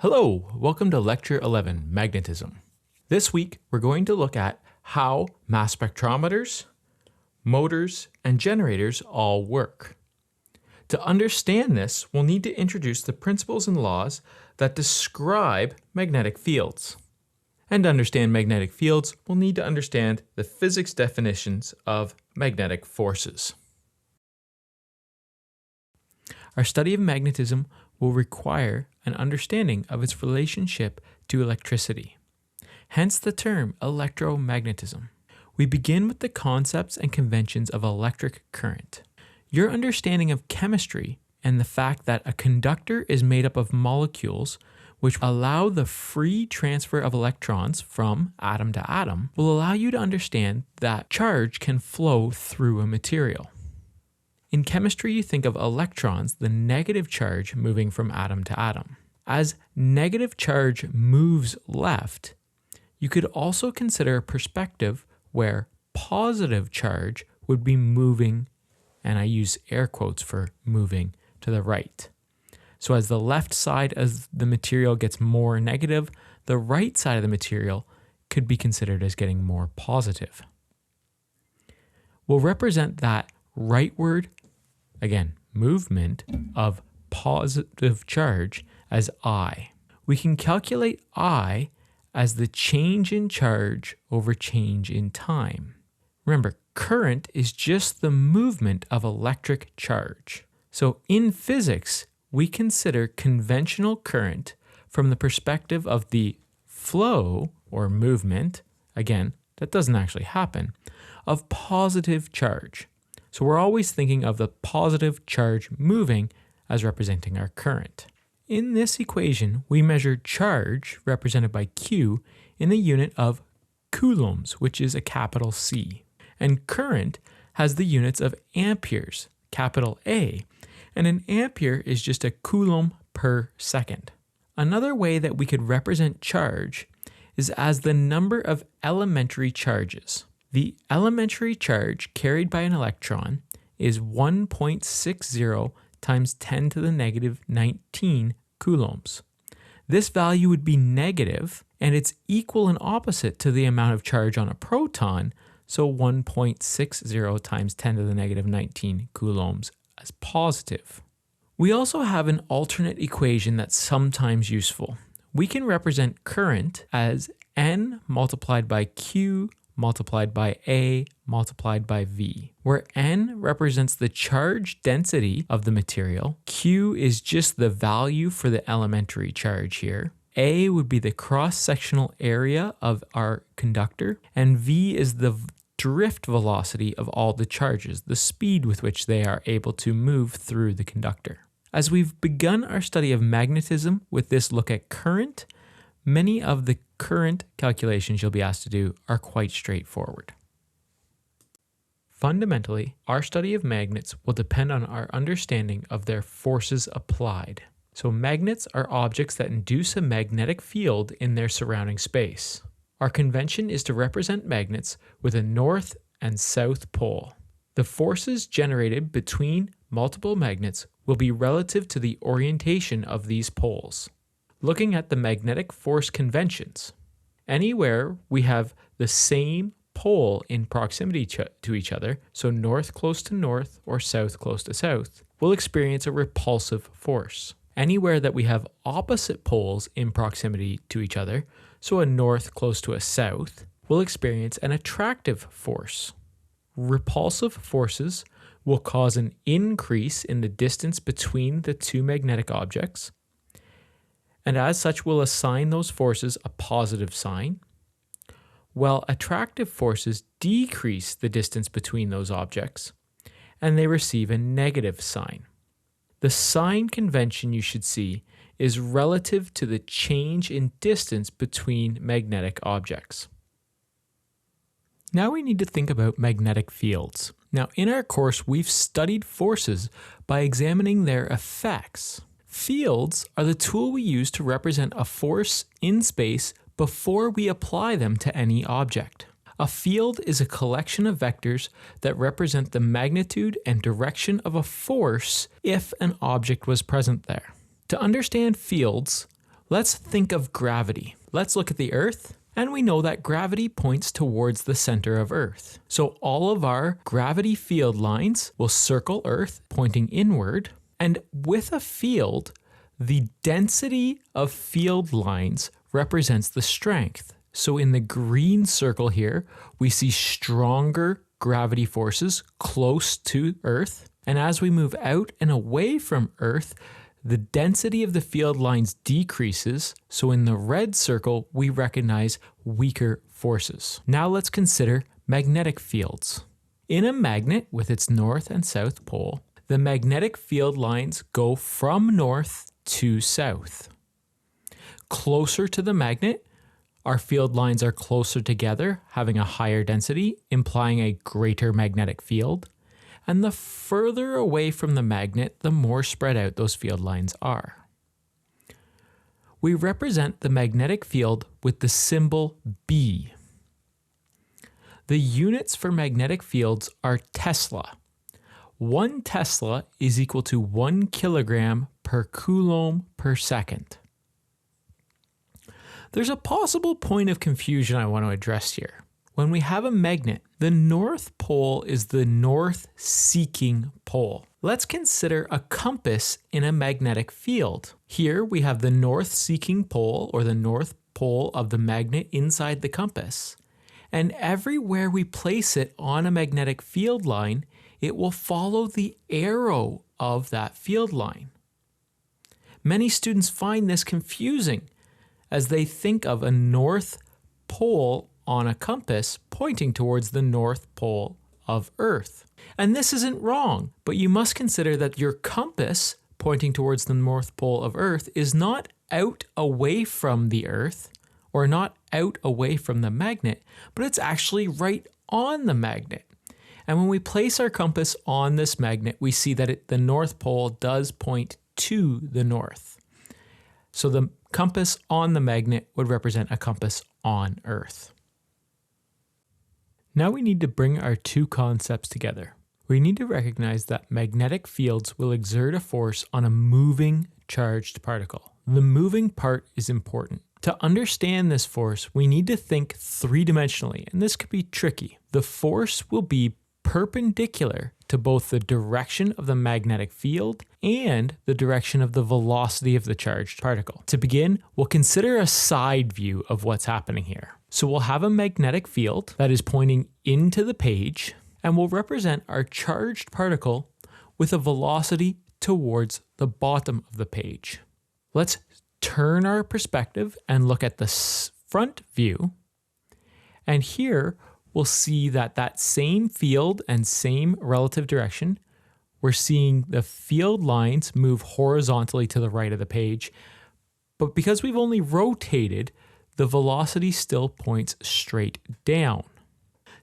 Hello, welcome to Lecture 11, Magnetism. This week, we're going to look at how mass spectrometers, motors, and generators all work. To understand this, we'll need to introduce the principles and laws that describe magnetic fields. And to understand magnetic fields, we'll need to understand the physics definitions of magnetic forces. Our study of magnetism will require an understanding of its relationship to electricity. Hence the term electromagnetism. We begin with the concepts and conventions of electric current. Your understanding of chemistry and the fact that a conductor is made up of molecules which allow the free transfer of electrons from atom to atom will allow you to understand that charge can flow through a material. In chemistry, you think of electrons, the negative charge moving from atom to atom. As negative charge moves left, you could also consider a perspective where positive charge would be moving, and I use air quotes for moving, to the right. So as the left side of the material gets more negative, the right side of the material could be considered as getting more positive. We'll represent that rightward, again, movement of positive charge as I. We can calculate I as the change in charge over change in time. Remember, current is just the movement of electric charge. So in physics, we consider conventional current from the perspective of the flow or movement, again, that doesn't actually happen, of positive charge. So we're always thinking of the positive charge moving as representing our current. In this equation, we measure charge, represented by Q, in the unit of coulombs, which is a capital C. And current has the units of amperes, capital A, and an ampere is just a coulomb per second. Another way that we could represent charge is as the number of elementary charges. The elementary charge carried by an electron is 1.60 times 10 to the negative 19 coulombs. This value would be negative, and it's equal and opposite to the amount of charge on a proton, so 1.60 times 10 to the negative 19 coulombs as positive. We also have an alternate equation that's sometimes useful. We can represent current as N multiplied by Q multiplied by A multiplied by V, where N represents the charge density of the material, Q is just the value for the elementary charge here, A would be the cross-sectional area of our conductor, and V is the drift velocity of all the charges, the speed with which they are able to move through the conductor. As we've begun our study of magnetism with this look at current, many of the current calculations you'll be asked to do are quite straightforward. Fundamentally, our study of magnets will depend on our understanding of their forces applied. So magnets are objects that induce a magnetic field in their surrounding space. Our convention is to represent magnets with a north and south pole. The forces generated between multiple magnets will be relative to the orientation of these poles. Looking at the magnetic force conventions, anywhere we have the same pole in proximity to each other, so north close to north or south close to south, we'll experience a repulsive force. Anywhere that we have opposite poles in proximity to each other, so a north close to a south, we'll experience an attractive force. Repulsive forces will cause an increase in the distance between the two magnetic objects, and as such we'll assign those forces a positive sign, while attractive forces decrease the distance between those objects, and they receive a negative sign. The sign convention you should see is relative to the change in distance between magnetic objects. Now we need to think about magnetic fields. Now in our course we've studied forces by examining their effects. Fields are the tool we use to represent a force in space before we apply them to any object. A field is a collection of vectors that represent the magnitude and direction of a force if an object was present there. To understand fields, Let's think of gravity. Let's look at the Earth, and we know that gravity points towards the center of Earth. So all of our gravity field lines will circle Earth, pointing inward, and with a field, the density of field lines represents the strength. So in the green circle here, we see stronger gravity forces close to Earth. And as we move out and away from Earth, the density of the field lines decreases. So in the red circle, we recognize weaker forces. Now let's consider magnetic fields. In a magnet with its north and south pole, the magnetic field lines go from north to south. Closer to the magnet, our field lines are closer together, having a higher density, implying a greater magnetic field. And the further away from the magnet, the more spread out those field lines are. We represent the magnetic field with the symbol B. The units for magnetic fields are Tesla. 1 Tesla is equal to 1 kilogram per coulomb per second. There's a possible point of confusion I want to address here. When we have a magnet, the north pole is the north-seeking pole. Let's consider a compass in a magnetic field. Here we have the north-seeking pole, or the north pole of the magnet inside the compass. And everywhere we place it on a magnetic field line, it will follow the arrow of that field line. Many students find this confusing as they think of a north pole on a compass pointing towards the north pole of Earth. And this isn't wrong, but you must consider that your compass pointing towards the north pole of Earth is not out away from the Earth or not out away from the magnet, but it's actually right on the magnet. And when we place our compass on this magnet, we see that the north pole does point to the north. So the compass on the magnet would represent a compass on Earth. Now we need to bring our two concepts together. We need to recognize that magnetic fields will exert a force on a moving charged particle. The moving part is important. To understand this force, we need to think three-dimensionally, and this could be tricky. The force will be perpendicular to both the direction of the magnetic field and the direction of the velocity of the charged particle. To begin, we'll consider a side view of what's happening here. So we'll have a magnetic field that is pointing into the page, and we'll represent our charged particle with a velocity towards the bottom of the page. Let's turn our perspective and look at the front view. And here we'll see that same field and same relative direction, we're seeing the field lines move horizontally to the right of the page. But because we've only rotated, the velocity still points straight down.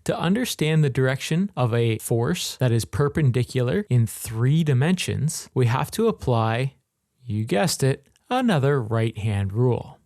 To understand the direction of a force that is perpendicular in 3 dimensions, we have to apply, you guessed it, another right-hand rule.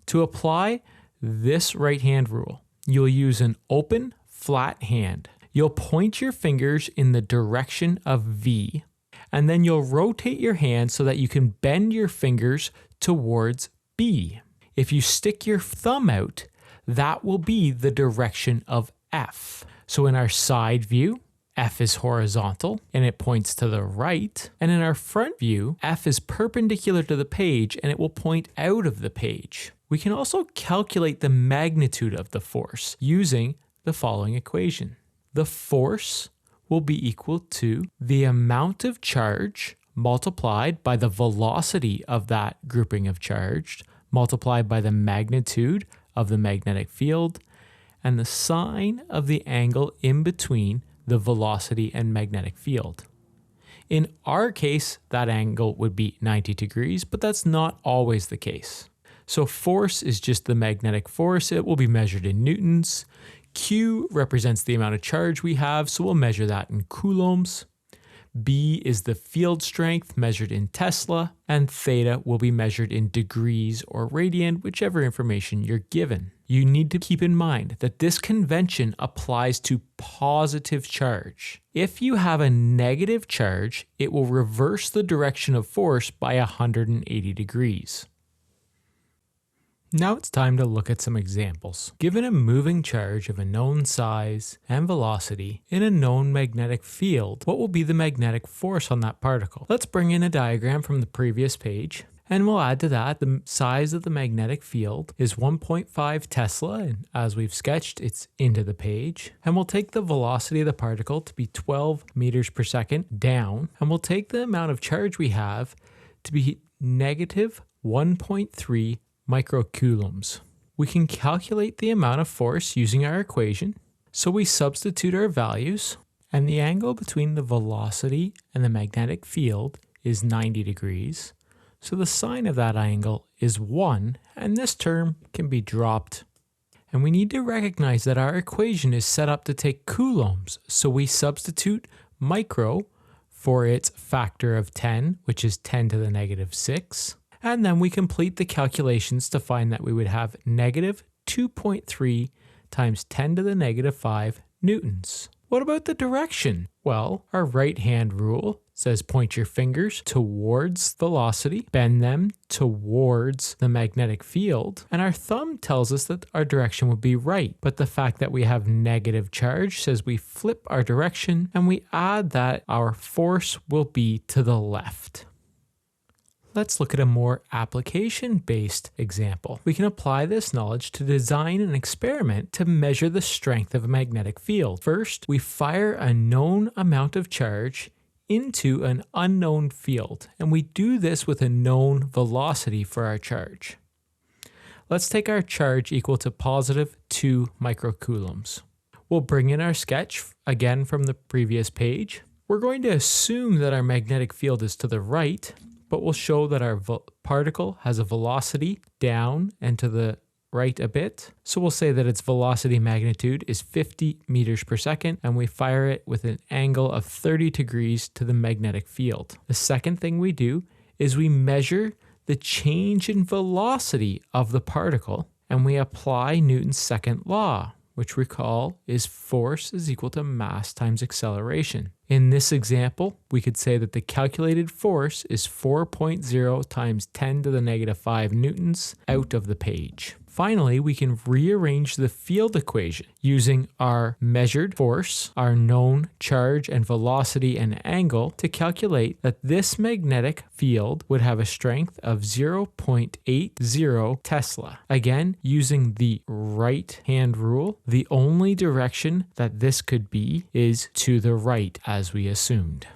To apply this right-hand rule, you'll use an open, flat hand. You'll point your fingers in the direction of V, and then you'll rotate your hand so that you can bend your fingers towards B. If you stick your thumb out, that will be the direction of F. So in our side view, F is horizontal and it points to the right. And in our front view, F is perpendicular to the page and it will point out of the page. We can also calculate the magnitude of the force using the following equation. The force will be equal to the amount of charge multiplied by the velocity of that grouping of charge multiplied by the magnitude of the magnetic field and the sine of the angle in between the velocity and magnetic field. In our case, that angle would be 90 degrees, but that's not always the case. So force is just the magnetic force. It will be measured in newtons. Q represents the amount of charge we have, so we'll measure that in coulombs. B is the field strength measured in Tesla, and theta will be measured in degrees or radian, whichever information you're given. You need to keep in mind that this convention applies to positive charge. If you have a negative charge, it will reverse the direction of force by 180 degrees. Now it's time to look at some examples. Given a moving charge of a known size and velocity in a known magnetic field, what will be the magnetic force on that particle? Let's bring in a diagram from the previous page. And we'll add to that the size of the magnetic field is 1.5 Tesla, and as we've sketched, it's into the page. And we'll take the velocity of the particle to be 12 meters per second down, and we'll take the amount of charge we have to be negative 1.3 microcoulombs. We can calculate the amount of force using our equation. So we substitute our values, and the angle between the velocity and the magnetic field is 90 degrees. So the sine of that angle is 1, and this term can be dropped. And we need to recognize that our equation is set up to take coulombs, so we substitute micro for its factor of 10, which is 10 to the negative 6. And then we complete the calculations to find that we would have negative 2.3 times 10 to the negative 5 newtons. What about the direction? Well, our right-hand rule says point your fingers towards velocity, bend them towards the magnetic field, and our thumb tells us that our direction would be right. But the fact that we have negative charge says we flip our direction, and we add that our force will be to the left. Let's look at a more application-based example. We can apply this knowledge to design an experiment to measure the strength of a magnetic field. First, we fire a known amount of charge into an unknown field, and we do this with a known velocity for our charge. Let's take our charge equal to positive 2 microcoulombs. We'll bring in our sketch again from the previous page. We're going to assume that our magnetic field is to the right, but we'll show that our particle has a velocity down and to the right a bit. So we'll say that its velocity magnitude is 50 meters per second, and we fire it with an angle of 30 degrees to the magnetic field. The second thing we do is we measure the change in velocity of the particle, and we apply Newton's second law, which recall is force is equal to mass times acceleration. In this example, we could say that the calculated force is 4.0 times 10 to the negative 5 newtons out of the page. Finally, we can rearrange the field equation using our measured force, our known charge and velocity and angle to calculate that this magnetic field would have a strength of 0.80 Tesla. Again, using the right-hand rule, the only direction that this could be is to the right, as we assumed.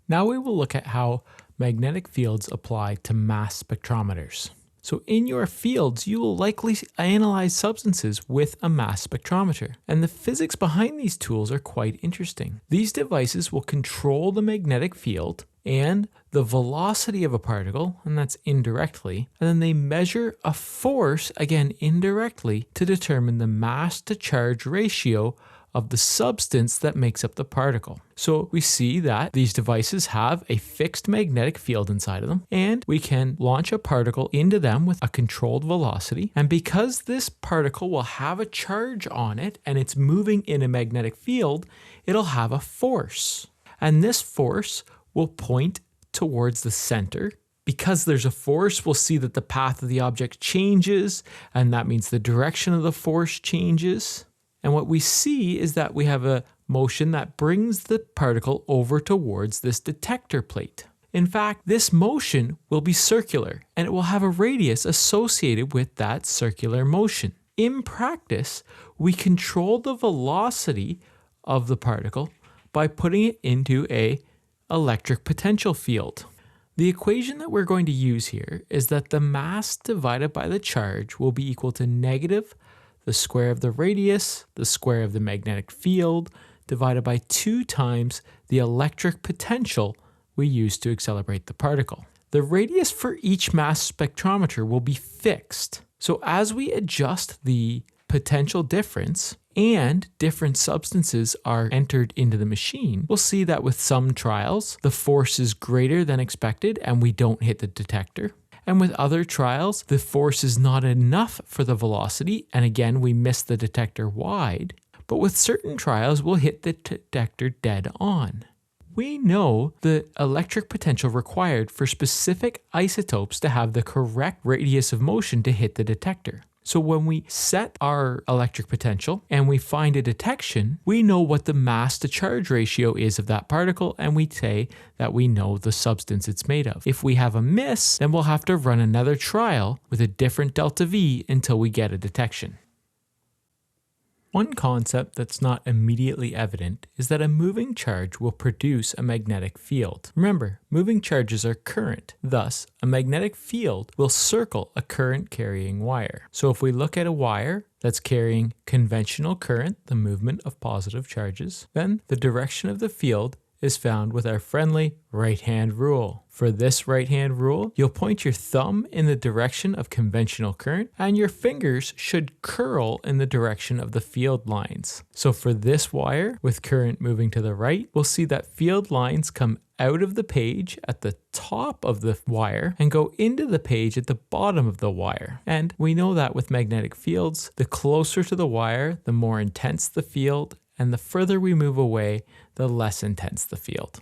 Now we will look at how magnetic fields apply to mass spectrometers. So in your fields, you will likely analyze substances with a mass spectrometer. And the physics behind these tools are quite interesting. These devices will control the magnetic field and the velocity of a particle, and that's indirectly. And then they measure a force, again indirectly, to determine the mass to charge ratio of the substance that makes up the particle. So we see that these devices have a fixed magnetic field inside of them, and we can launch a particle into them with a controlled velocity. And because this particle will have a charge on it and it's moving in a magnetic field, it'll have a force. And this force will point towards the center. Because there's a force, we'll see that the path of the object changes, and that means the direction of the force changes. And what we see is that we have a motion that brings the particle over towards this detector plate. In fact, this motion will be circular, and it will have a radius associated with that circular motion. In practice, we control the velocity of the particle by putting it into an electric potential field. The equation that we're going to use here is that the mass divided by the charge will be equal to negative the square of the radius, the square of the magnetic field, divided by 2 times the electric potential we use to accelerate the particle. The radius for each mass spectrometer will be fixed. So as we adjust the potential difference and different substances are entered into the machine, we'll see that with some trials, the force is greater than expected and we don't hit the detector. And with other trials, the force is not enough for the velocity, and again, we miss the detector wide. But with certain trials, we'll hit the detector dead on. we know the electric potential required for specific isotopes to have the correct radius of motion to hit the detector. So when we set our electric potential and we find a detection, we know what the mass to charge ratio is of that particle, and we say that we know the substance it's made of. If we have a miss, then we'll have to run another trial with a different delta V until we get a detection. One concept that's not immediately evident is that a moving charge will produce a magnetic field. Remember, moving charges are current. Thus, a magnetic field will circle a current carrying wire. So if we look at a wire that's carrying conventional current, the movement of positive charges, then the direction of the field is found with our friendly right-hand rule. For this right-hand rule, you'll point your thumb in the direction of conventional current, and your fingers should curl in the direction of the field lines. So for this wire, with current moving to the right, we'll see that field lines come out of the page at the top of the wire and go into the page at the bottom of the wire. And we know that with magnetic fields, the closer to the wire, the more intense the field, and the further we move away, the less intense the field.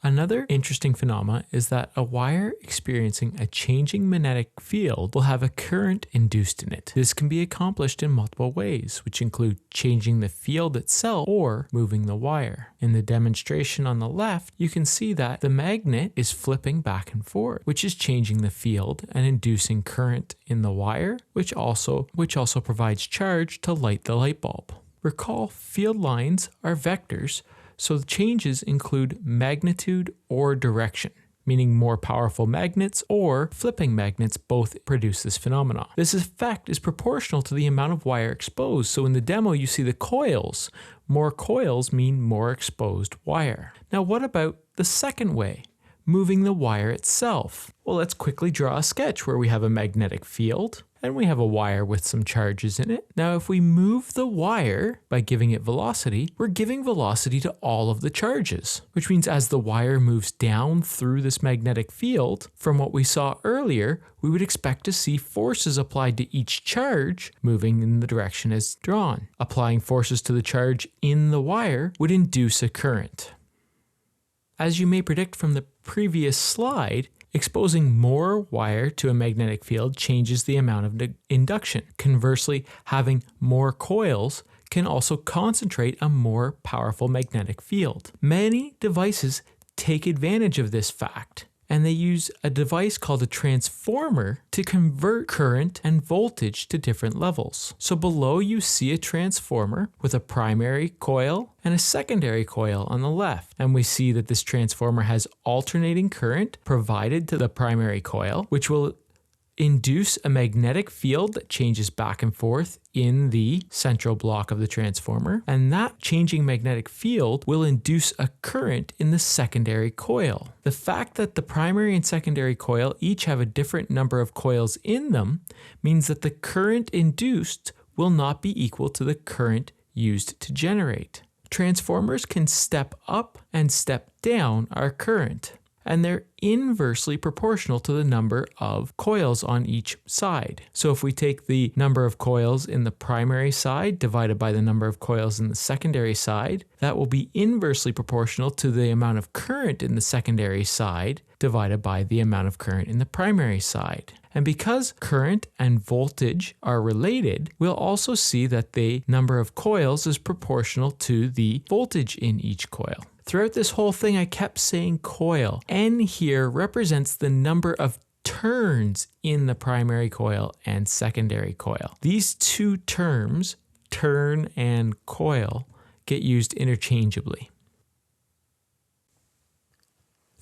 Another interesting phenomena is that a wire experiencing a changing magnetic field will have a current induced in it. This can be accomplished in multiple ways, which include changing the field itself or moving the wire. In the demonstration on the left, you can see that the magnet is flipping back and forth, which is changing the field and inducing current in the wire, which also provides charge to light the light bulb. Recall, field lines are vectors, so the changes include magnitude or direction, meaning more powerful magnets or flipping magnets both produce this phenomenon. This effect is proportional to the amount of wire exposed. So in the demo, you see the coils. More coils mean more exposed wire. Now, what about the second way? Moving the wire itself. Well, let's quickly draw a sketch where we have a magnetic field and we have a wire with some charges in it. Now, if we move the wire by giving it velocity, we're giving velocity to all of the charges, which means as the wire moves down through this magnetic field, from what we saw earlier, we would expect to see forces applied to each charge moving in the direction as drawn. Applying forces to the charge in the wire would induce a current. As you may predict from the previous slide, exposing more wire to a magnetic field changes the amount of induction. Conversely, having more coils can also concentrate a more powerful magnetic field. Many devices take advantage of this fact, and they use a device called a transformer to convert current and voltage to different levels. So below you see a transformer with a primary coil and a secondary coil on the left. And we see that this transformer has alternating current provided to the primary coil, which will induce a magnetic field that changes back and forth in the central block of the transformer, and that changing magnetic field will induce a current in the secondary coil. The fact that the primary and secondary coil each have a different number of coils in them means that the current induced will not be equal to the current used to generate. Transformers can step up and step down our current, and they're inversely proportional to the number of coils on each side. So if we take the number of coils in the primary side divided by the number of coils in the secondary side, that will be inversely proportional to the amount of current in the secondary side divided by the amount of current in the primary side. And because current and voltage are related, we'll also see that the number of coils is proportional to the voltage in each coil. Throughout this whole thing, I kept saying coil. N here represents the number of turns in the primary coil and secondary coil. These two terms, turn and coil, get used interchangeably.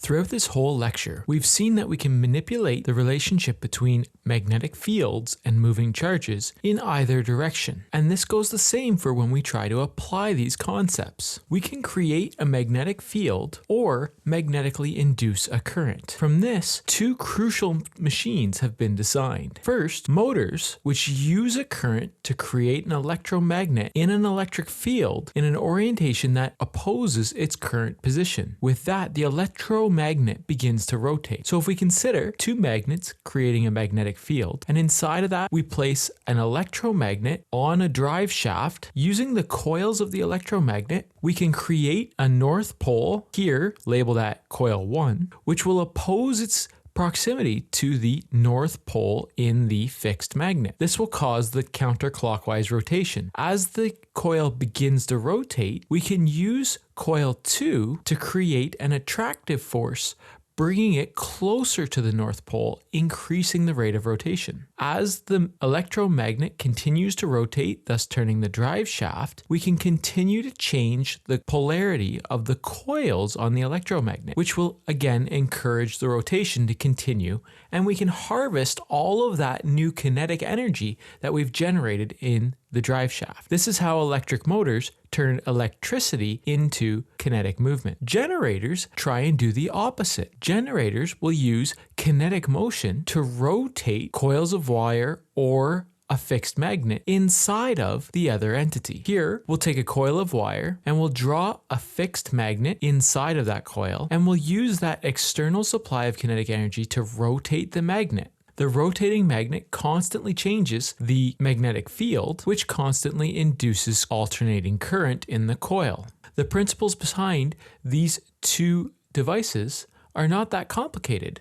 Throughout this whole lecture, we've seen that we can manipulate the relationship between magnetic fields and moving charges in either direction. And this goes the same for when we try to apply these concepts. We can create a magnetic field or magnetically induce a current. From this, two crucial machines have been designed. First, motors, which use a current to create an electromagnet in an electric field in an orientation that opposes its current position. With that, the electromagnetic electromagnet begins to rotate. So if we consider two magnets creating a magnetic field, and inside of that we place an electromagnet on a drive shaft, using the coils of the electromagnet, we can create a north pole here, labeled at coil 1, which will oppose its proximity to the north pole in the fixed magnet. This will cause the counterclockwise rotation. As the coil begins to rotate, we can use coil 2 to create an attractive force, bringing it closer to the North Pole, increasing the rate of rotation. As the electromagnet continues to rotate, thus turning the drive shaft, we can continue to change the polarity of the coils on the electromagnet, which will again encourage the rotation to continue, and we can harvest all of that new kinetic energy that we've generated in the drive shaft. This is how electric motors turn electricity into kinetic movement. Generators try and do the opposite. Generators will use kinetic motion to rotate coils of wire or a fixed magnet inside of the other entity. Here, we'll take a coil of wire and we'll draw a fixed magnet inside of that coil, and we'll use that external supply of kinetic energy to rotate the magnet. The rotating magnet constantly changes the magnetic field, which constantly induces alternating current in the coil. The principles behind these two devices are not that complicated,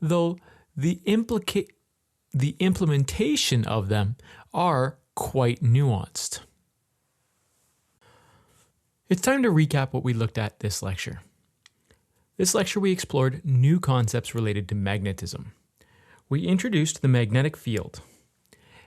though the implementation of them are quite nuanced. It's time to recap what we looked at this lecture. This lecture we explored new concepts related to magnetism. We introduced the magnetic field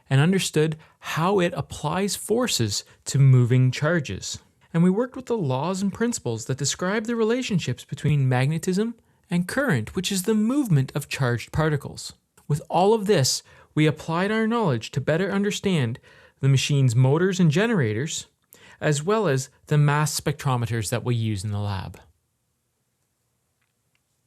and understood how it applies forces to moving charges. And we worked with the laws and principles that describe the relationships between magnetism and current, which is the movement of charged particles. With all of this, we applied our knowledge to better understand the machine's motors and generators, as well as the mass spectrometers that we use in the lab.